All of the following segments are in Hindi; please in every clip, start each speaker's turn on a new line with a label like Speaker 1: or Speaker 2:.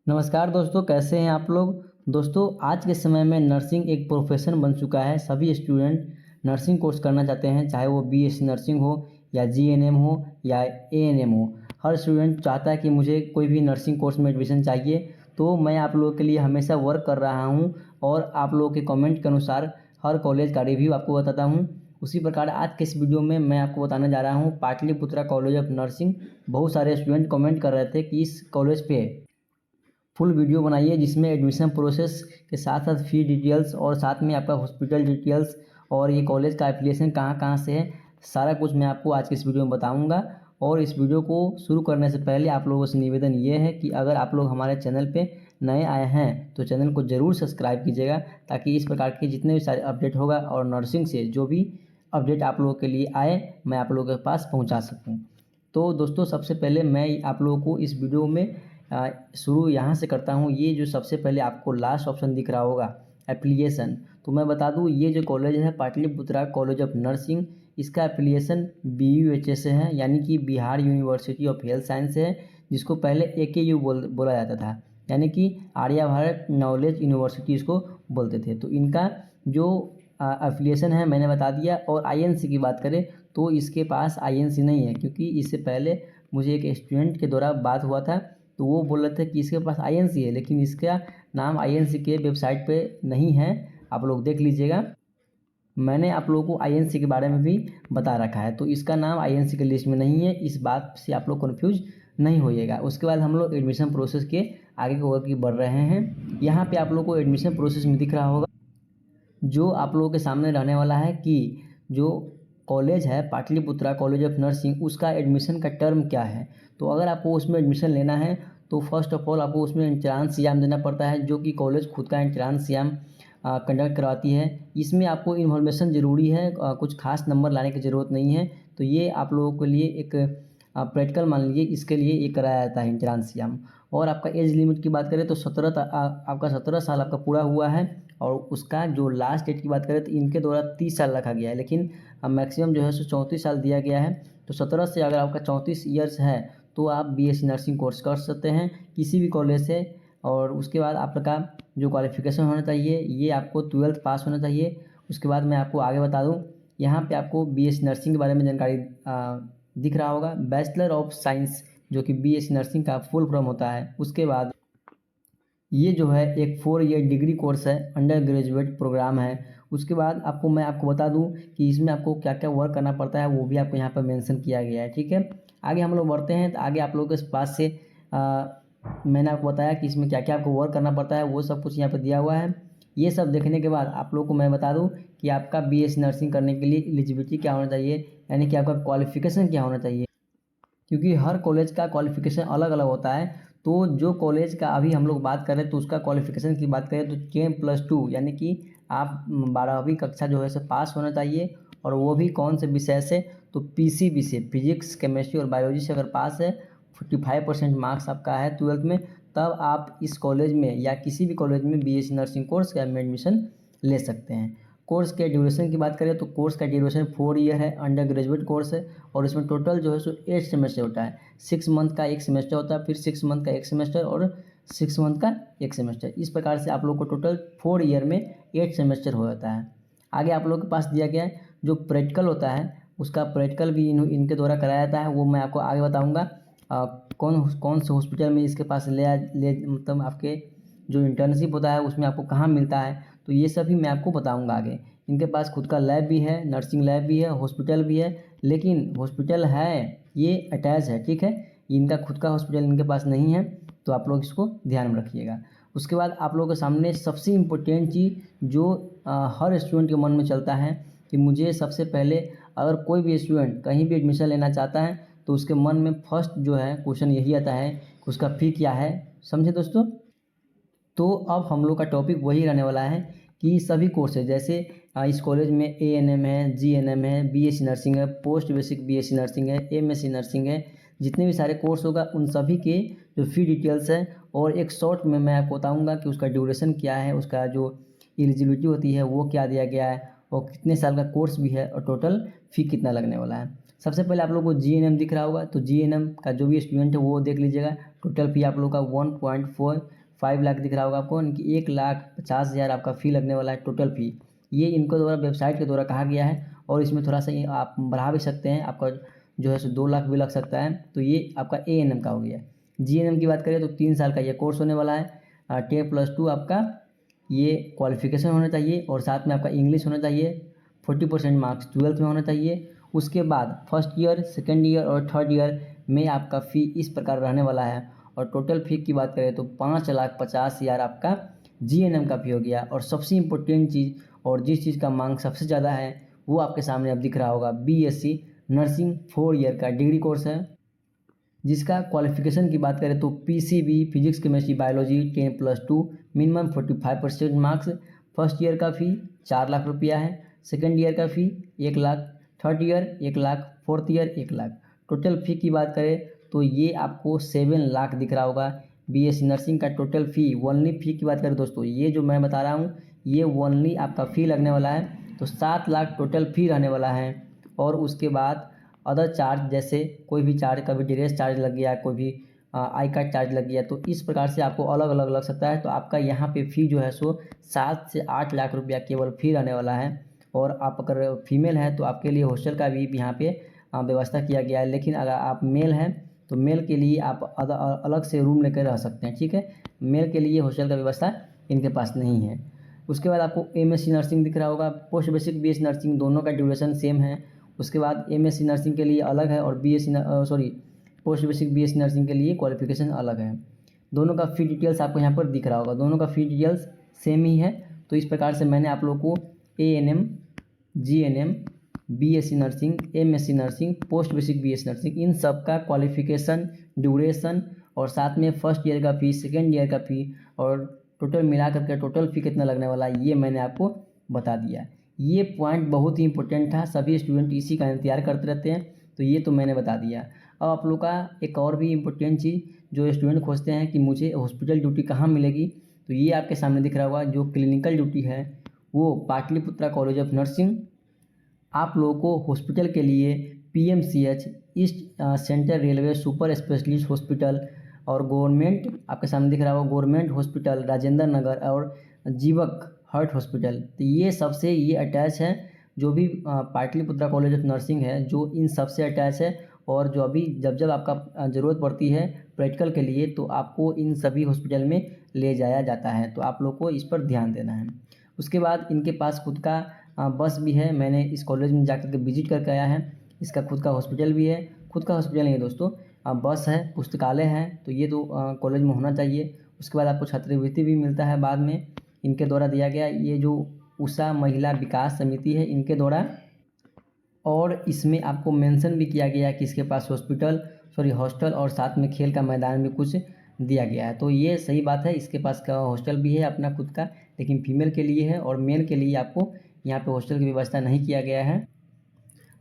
Speaker 1: नमस्कार दोस्तों, कैसे हैं आप लोग। दोस्तों, आज के समय में नर्सिंग एक प्रोफेशन बन चुका है। सभी स्टूडेंट नर्सिंग कोर्स करना चाहते हैं, चाहे वो बीएससी नर्सिंग हो या जीएनएम हो या एएनएम हो। हर स्टूडेंट चाहता है कि मुझे कोई भी नर्सिंग कोर्स में एडमिशन चाहिए। तो मैं आप लोगों के लिए हमेशा वर्क कर रहा हूं और आप लोगों के कमेंट के अनुसार हर कॉलेज का रिव्यू आपको बताता हूं। उसी प्रकार आज के इस वीडियो में मैं आपको बताने जा रहा हूँ पाटलिपुत्रा कॉलेज ऑफ नर्सिंग। बहुत सारे स्टूडेंट कमेंट कर रहे थे कि इस कॉलेज पे फुल वीडियो बनाइए जिसमें एडमिशन प्रोसेस के साथ साथ फ़ी डिटेल्स और साथ में आपका हॉस्पिटल डिटेल्स और ये कॉलेज का एप्लीकेशन कहाँ कहाँ से है, सारा कुछ मैं आपको आज के इस वीडियो में बताऊंगा। और इस वीडियो को शुरू करने से पहले आप लोगों से निवेदन ये है कि अगर आप लोग हमारे चैनल पे नए आए हैं तो चैनल को ज़रूर सब्सक्राइब कीजिएगा, ताकि इस प्रकार के जितने भी सारे अपडेट होगा और नर्सिंग से जो भी अपडेट आप लोगों के लिए आए मैं आप लोगों के पास पहुँचा सकूँ। तो दोस्तों, सबसे पहले मैं आप लोगों को इस वीडियो में शुरू यहाँ से करता हूँ। ये जो सबसे पहले आपको लास्ट ऑप्शन दिख रहा होगा एप्लीकेशन, तो मैं बता दूँ ये जो कॉलेज है पाटलिपुत्रा कॉलेज ऑफ नर्सिंग, इसका एप्लीकेशन BUHS से है, यानी कि Bihar university of health science है, जिसको पहले AKU बोला जाता था, यानी कि आर्यभट्ट नॉलेज यूनिवर्सिटी इसको बोलते थे। तो इनका जो एफिलिएशन है मैंने बता दिया। और INC की बात करें तो इसके पास INC नहीं है, क्योंकि इससे पहले मुझे एक स्टूडेंट के द्वारा बात हुआ था तो वो बोल रहे थे कि इसके पास INC है, लेकिन इसका नाम INC के वेबसाइट पे नहीं है। आप लोग देख लीजिएगा, मैंने आप लोगों को INC के बारे में भी बता रखा है, तो इसका नाम INC के लिस्ट में नहीं है। इस बात से आप लोग कन्फ्यूज नहीं होइएगा। उसके बाद हम लोग एडमिशन प्रोसेस के आगे की बढ़ रहे हैं। यहाँ पे आप लोग को एडमिशन प्रोसेस में दिख रहा होगा जो आप लोगों के सामने रहने वाला है कि जो कॉलेज है पाटलिपुत्रा कॉलेज ऑफ नर्सिंग, उसका एडमिशन का टर्म क्या है। तो अगर आपको उसमें एडमिशन लेना है तो फर्स्ट ऑफ ऑल आपको उसमें एंट्रांस एग्जाम देना पड़ता है, जो कि कॉलेज खुद का एंट्रांस एग्जाम कंडक्ट करवाती है। इसमें आपको इन्फॉर्मेशन ज़रूरी है, कुछ खास नंबर लाने की ज़रूरत नहीं है। तो ये आप लोगों के लिए एक प्रैक्टिकल मान लीजिए, इसके लिए ये कराया जाता है एंट्रांस एग्जाम। और आपका एज लिमिट की बात करें तो आपका 17 साल आपका पूरा हुआ है। और उसका जो लास्ट डेट की बात करें तो इनके द्वारा 30 साल रखा गया है, लेकिन मैक्सिमम जो है सो 34 साल दिया गया है। तो 17 से अगर आपका 34 ईयर्स है तो आप BSc नर्सिंग कोर्स कर सकते हैं किसी भी कॉलेज से। और उसके बाद आपका जो क्वालिफिकेशन होना चाहिए ये आपको 12th पास होना चाहिए। उसके बाद मैं आपको आगे बता दूं, यहाँ पे आपको BSc नर्सिंग के बारे में जानकारी दिख रहा होगा, बैचलर ऑफ साइंस, जो कि BSc नर्सिंग का फुल फॉर्म होता है। उसके बाद ये जो है एक 4 ईयर डिग्री कोर्स है, अंडर ग्रेजुएट प्रोग्राम है। उसके बाद मैं आपको बता दूं कि इसमें आपको क्या क्या वर्क करना पड़ता है, वो भी आपको यहाँ पर मेंशन किया गया है। ठीक है, आगे हम लोग बढ़ते हैं। तो आगे आप लोगों के पास से मैंने आपको बताया कि इसमें क्या क्या आपको वर्क करना पड़ता है, वो सब कुछ यहाँ पर दिया हुआ है। ये सब देखने के बाद आप लोग को मैं बता दूँ कि आपका BSc नर्सिंग करने के लिए एलिजिबिलिटी क्या होना चाहिए, यानी कि आपका क्वालिफिकेशन क्या होना चाहिए, क्योंकि हर कॉलेज का क्वालिफिकेशन अलग अलग होता है। तो जो कॉलेज का अभी हम लोग बात करें तो उसका क्वालिफिकेशन की बात करें तो 10+2, यानी कि आप 12वीं कक्षा जो है सो पास होना चाहिए। और वो भी कौन से विषय से, तो PCB से, फिजिक्स केमिस्ट्री और बायोलॉजी से अगर पास है, 45% मार्क्स आपका है 12th में, तब आप इस कॉलेज में या किसी भी कॉलेज में BSc नर्सिंग कोर्स का एडमिशन ले सकते हैं। कोर्स के ड्यूरेशन की बात करें तो कोर्स का ड्यूरेशन 4 ईयर है, अंडर ग्रेजुएट कोर्स है। और इसमें टोटल जो है सो 8 सेमेस्टर होता है। 6 मंथ का एक सेमेस्टर होता है, फिर 6 मंथ का एक सेमेस्टर और 6 मंथ का एक सेमेस्टर। इस प्रकार से आप लोग को टोटल 4 ईयर में 8 सेमेस्टर हो जाता है। आगे आप लोग के पास दिया गया है जो प्रैक्टिकल होता है, उसका प्रैक्टिकल भी इनके द्वारा कराया जाता है, वो मैं आपको आगे बताऊँगा। कौन कौन से हॉस्पिटल में इसके पास ले मतलब आपके जो इंटर्नशिप होता है उसमें आपको कहाँ मिलता है, तो ये सभी मैं आपको बताऊंगा आगे। इनके पास खुद का लैब भी है, नर्सिंग लैब भी है, हॉस्पिटल भी है, लेकिन हॉस्पिटल है ये अटैच है। ठीक है, इनका खुद का हॉस्पिटल इनके पास नहीं है, तो आप लोग इसको ध्यान में रखिएगा। उसके बाद आप लोगों के सामने सबसे इम्पोर्टेंट चीज़ जो हर स्टूडेंट के मन में चलता है कि मुझे सबसे पहले, अगर कोई भी स्टूडेंट कहीं भी एडमिशन लेना चाहता है तो उसके मन में फर्स्ट जो है क्वेश्चन यही आता है कि उसका फ़ी क्या है। समझे दोस्तों। तो अब हम लोग का टॉपिक वही रहने वाला है कि सभी कोर्सेज जैसे इस कॉलेज में ANM है, GNM है, BSc नर्सिंग है, पोस्ट बेसिक BSc नर्सिंग है, MSc नर्सिंग है, जितने भी सारे कोर्स होगा उन सभी के जो फ़ी डिटेल्स है और एक शॉर्ट में मैं आपको बताऊंगा कि उसका ड्यूरेशन क्या है, उसका जो एलिजिबिलिटी होती है वो क्या दिया गया है, और कितने साल का कोर्स भी है, और टोटल फ़ी कितना लगने वाला है। सबसे पहले आप लोग को GNM दिख रहा होगा, तो GNM का जो भी स्टूडेंट है वो देख लीजिएगा। टोटल फ़ी आप लोग का 5 लाख दिख रहा होगा आपको, यानी कि 1,50,000 आपका फ़ी लगने वाला है, टोटल फ़ी। ये इनको द्वारा वेबसाइट के द्वारा कहा गया है, और इसमें थोड़ा सा आप बढ़ा भी सकते हैं, आपका जो है सो 2 लाख भी लग सकता है। तो ये आपका ANM का हो गया। GNM की बात करें तो 3 साल का ये कोर्स होने वाला है। 10+2 आपका ये क्वालिफिकेशन होना चाहिए, और साथ में आपका इंग्लिश होना चाहिए। 40% मार्क्स 12th में होना चाहिए। उसके बाद फर्स्ट ईयर, सेकेंड ईयर और थर्ड ईयर में आपका फ़ी इस प्रकार रहने वाला है। और टोटल फ़ी की बात करें तो 5,50,000 आपका GNM का फ़ी हो गया। और सबसे इम्पोर्टेंट चीज़, और जिस चीज़ का मांग सबसे ज़्यादा है, वो आपके सामने अब दिख रहा होगा, BSc नर्सिंग 4 ईयर का डिग्री कोर्स है, जिसका क्वालिफिकेशन की बात करें तो PCB physics chemistry biology 10+2 minimum 45% marks. First year का फ़ी 4 लाख रुपया है, सेकेंड ईयर का fee 1 lakh, third year 1 lakh, fourth year 1 lakh. Total fee की बात करें तो ये आपको 7 लाख दिख रहा होगा। BSc नर्सिंग का टोटल फ़ी, ओनली फ़ी की बात करें दोस्तों, ये जो मैं बता रहा हूँ ये ओनली आपका फ़ी लगने वाला है, तो 7 लाख टोटल फ़ी रहने वाला है। और उसके बाद अदर चार्ज, जैसे कोई भी चार्ज, कभी ड्रेस चार्ज लग गया, कोई भी आई कार्ड चार्ज लग गया, तो इस प्रकार से आपको अलग अलग लग सकता है। तो आपका यहाँ पे फ़ी जो है सो 7 से 8 लाख रुपया केवल फ़ी रहने वाला है। और आप अगर फीमेल हैं तो आपके लिए हॉस्टल का भी यहाँ पे व्यवस्था किया गया है। लेकिन अगर आप मेल हैं तो मेल के लिए आप अलग से रूम लेकर रह सकते हैं, ठीक है। मेल के लिए हॉस्टल का व्यवस्था इनके पास नहीं है। उसके बाद आपको MSc नर्सिंग दिख रहा होगा, पोस्ट बेसिक BSc नर्सिंग, दोनों का ड्यूरेशन सेम है। उसके बाद MSc नर्सिंग के लिए अलग है, और पोस्ट बेसिक BSc नर्सिंग के लिए क्वालिफिकेशन अलग है। दोनों का फ़ी डिटेल्स आपको यहाँ पर दिख रहा होगा, दोनों का फ़ी डिटेल्स सेम ही है। तो इस प्रकार से मैंने आप लोगों को ANM, GNM, BSc nursing, MSc nursing, post basic BSc nursing, इन सब का क्वालिफिकेशन, ड्यूरेशन, और साथ में फर्स्ट ईयर का फ़ी, सेकेंड ईयर का फ़ी, और टोटल मिला करके टोटल फ़ी कितना लगने वाला है, ये मैंने आपको बता दिया। ये पॉइंट बहुत ही इंपॉर्टेंट था, सभी स्टूडेंट इसी का इंतजार करते रहते हैं, तो ये तो मैंने बता दिया। अब आप लोग का एक और भी इम्पोर्टेंट चीज़, जो स्टूडेंट खोजते हैं कि मुझे हॉस्पिटल ड्यूटी कहाँ मिलेगी, तो ये आपके सामने दिख रहा होगा, जो क्लिनिकल ड्यूटी है वो पाटलिपुत्रा कॉलेज ऑफ नर्सिंग आप लोगों को हॉस्पिटल के लिए PMCH, east central railway super specialist hospital, और गवर्नमेंट आपके सामने दिख रहा होगा गवर्नमेंट हॉस्पिटल राजेंद्र नगर, और जीवक हार्ट हॉस्पिटल, तो ये सबसे ये अटैच है। जो भी पाटलिपुत्रा कॉलेज ऑफ नर्सिंग है, जो इन सबसे अटैच है। और जो अभी जब जब आपका ज़रूरत पड़ती है प्रैक्टिकल के लिए, तो आपको इन सभी हॉस्पिटल में ले जाया जाता है, तो आप लोग को इस पर ध्यान देना है। उसके बाद इनके पास खुद का बस भी है, मैंने इस कॉलेज में जाकर के विजिट करके आया है। इसका खुद का हॉस्पिटल भी है, खुद का हॉस्पिटल नहीं है दोस्तों, बस है, पुस्तकालय है, तो ये तो कॉलेज में होना चाहिए। उसके बाद आपको छात्रवृत्ति भी मिलता है बाद में, इनके द्वारा दिया गया। ये जो उषा महिला विकास समिति है, इनके द्वारा। और इसमें आपको मेंशन भी किया गया है कि इसके पास हॉस्टल और साथ में खेल का मैदान भी कुछ दिया गया है। तो ये सही बात है, इसके पास का हॉस्टल भी है अपना खुद का, लेकिन फीमेल के लिए है, और मेल के लिए आपको यहाँ पे हॉस्टल की व्यवस्था नहीं किया गया है।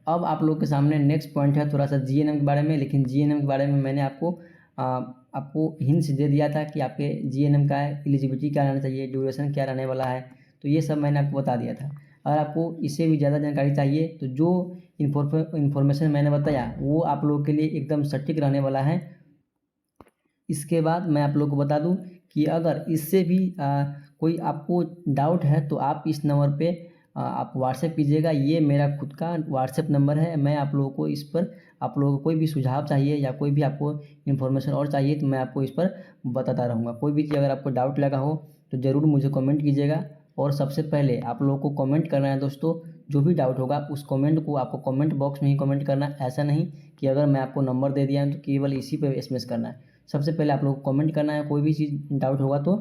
Speaker 1: अब आप लोग के सामने नेक्स्ट पॉइंट है थोड़ा सा GNM के बारे में, लेकिन GNM के बारे में मैंने आपको हिंट्स दे दिया था कि आपके GNM का एलिजिबिलिटी क्या रहना चाहिए, ड्यूरेशन क्या रहने वाला है, तो ये सब मैंने आपको बता दिया था। अगर आपको इससे भी ज़्यादा जानकारी चाहिए तो जो इन्फॉर्मेशन मैंने बताया वो आप लोगों के लिए एकदम सटीक रहने वाला है। इसके बाद मैं आप लोग को बता दूं कि अगर इससे भी कोई आपको डाउट है तो आप इस नंबर पे आप व्हाट्सएप कीजिएगा। ये मेरा खुद का व्हाट्सएप नंबर है। मैं आप लोगों को इस पर, आप लोगों को कोई भी सुझाव चाहिए या कोई भी आपको इन्फॉर्मेशन और चाहिए तो मैं आपको इस पर बताता रहूँगा। कोई भी चीज़ अगर आपको डाउट लगा हो तो ज़रूर मुझे कमेंट कीजिएगा। और सबसे पहले आप लोगों को कमेंट करना है दोस्तों, जो भी डाउट होगा उस कमेंट को आपको कमेंट बॉक्स में ही कमेंट करना है। ऐसा नहीं कि अगर मैं आपको नंबर दे दिया है तो केवल इसी पे SMS करना है। सबसे पहले आप लोग को कमेंट करना है कोई भी चीज़ डाउट होगा तो।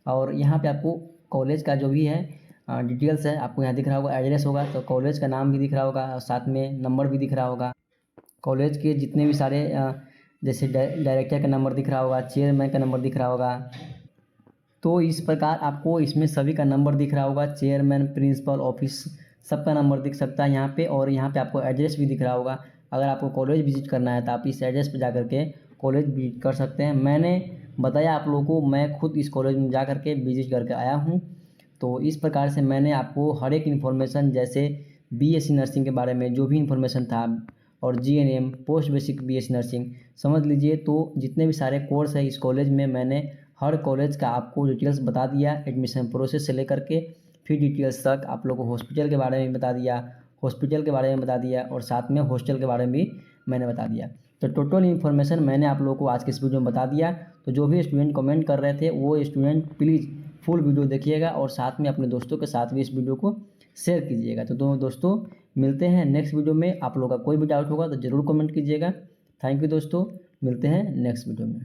Speaker 1: और यहाँ पे आपको कॉलेज का जो भी है डिटेल्स है, आपको यहाँ दिख रहा होगा, एड्रेस होगा तो कॉलेज का नाम भी दिख रहा होगा और साथ में नंबर भी दिख रहा होगा। कॉलेज के जितने भी सारे जैसे डायरेक्टर का नंबर दिख रहा होगा, चेयरमैन का नंबर दिख रहा होगा। तो इस प्रकार आपको इसमें सभी का नंबर दिख रहा होगा, चेयरमैन, प्रिंसिपल, ऑफिस, सबका नंबर दिख सकता है यहाँ पे। और यहाँ पे आपको एड्रेस भी दिख रहा होगा। अगर आपको कॉलेज विजिट करना है तो आप इस एड्रेस पर जा के कॉलेज विजिट कर सकते हैं। मैंने बताया आप लोगों को, मैं खुद इस कॉलेज में जा के विजिट करके आया हूँ। तो इस प्रकार से मैंने आपको हर एक इन्फॉर्मेशन, जैसे BSc नर्सिंग के बारे में जो भी इन्फॉर्मेशन था, और GNM post basic BSc nursing समझ लीजिए। तो जितने भी सारे कोर्स है इस कॉलेज में मैंने हर कॉलेज का आपको डिटेल्स बता दिया, एडमिशन प्रोसेस से लेकर के फी डिटेल्स तक। आप लोगों को हॉस्पिटल के बारे में बता दिया, हॉस्पिटल के बारे में बता दिया, और साथ में हॉस्टल के बारे में भी मैंने बता दिया। तो टोटल इन्फॉर्मेशन मैंने आप लोगों को आज के इस वीडियो में बता दिया। तो जो भी स्टूडेंट कमेंट कर रहे थे वो स्टूडेंट प्लीज़ फुल वीडियो देखिएगा और साथ में अपने दोस्तों के साथ भी इस वीडियो को शेयर कीजिएगा। तो दोस्तों मिलते हैं नेक्स्ट वीडियो में। आप लोगों का कोई भी डाउट होगा तो ज़रूर कमेंट कीजिएगा। थैंक यू दोस्तों, मिलते हैं नेक्स्ट वीडियो में।